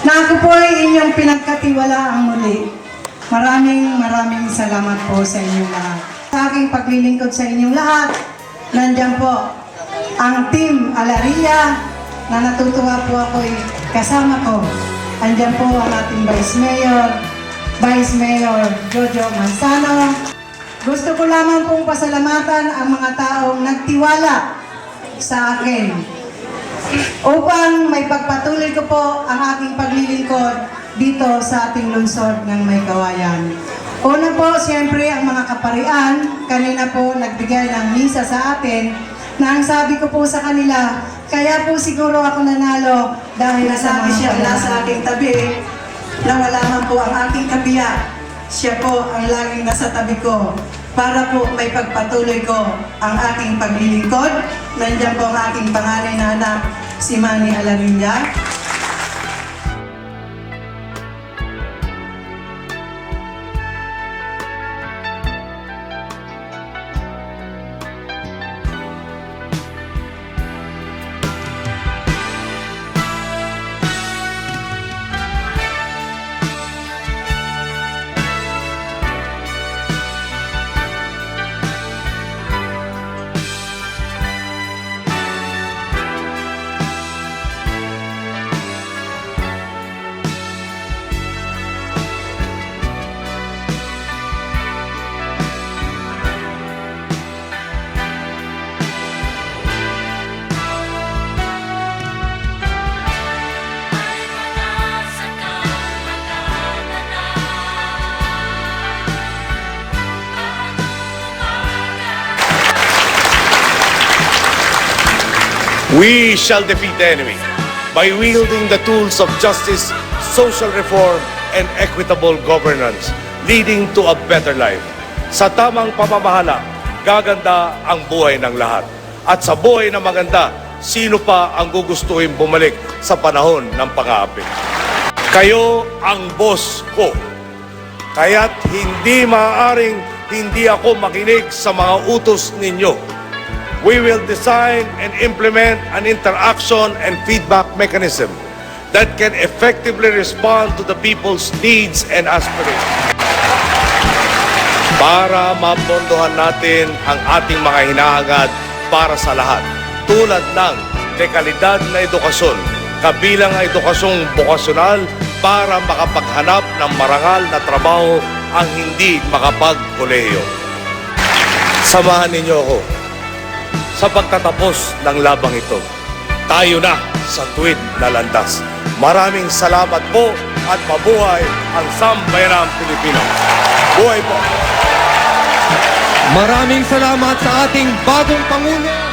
na ako po ay inyong pinagkatiwalaang muli. Maraming salamat po sa inyong lahat. Sa aking paglilingkod sa inyong lahat, nandiyan po ang Team Alaria na natutuwa po ako'y kasama ko. Andiyan po ang ating Vice Mayor Jojo Manzano. Gusto ko lamang pong pasalamatan ang mga taong nagtiwala sa akin upang may pagpatuloy ko po ang aking paglilingkod dito sa ating lungsod ng Maykawayan. Una po, siyempre, ang mga kaparian, kanina po nagbigay ng misa sa atin, na ang sabi ko po sa kanila, kaya po siguro ako nanalo dahil nasabi siya nasa aking tabi, na wala man po ang aking kabiyak. Siya po ang laging nasa tabi ko para po may pagpatuloy ko ang aking paglilingkod. Nandiyan po ang aking panganay na anak, si Manny Alaria. We shall defeat the enemy by wielding the tools of justice, social reform, and equitable governance, leading to a better life. Sa tamang pamamahala, gaganda ang buhay ng lahat. At sa buhay na maganda, sino pa ang gugustuhin bumalik sa panahon ng pang-aapi? Kayo ang boss ko. Kaya't hindi maaaring hindi ako makinig sa mga utos ninyo. We will design and implement an interaction and feedback mechanism that can effectively respond to the people's needs and aspirations. Para mapondohan natin ang ating mga hinahangad para sa lahat, tulad ng dekalidad na edukasyon, kabilang ang edukasyong bokasyonal para makapaghanap ng marangal na trabaho ang hindi makapag-kolehiyo. Samahan ninyo ako sa pagtatapos ng labang ito. Tayo na sa tuwid na landas. Maraming salamat po at mabuhay ang Sambayanang Pilipino. Buhay po! Maraming salamat sa ating bagong Pangulo.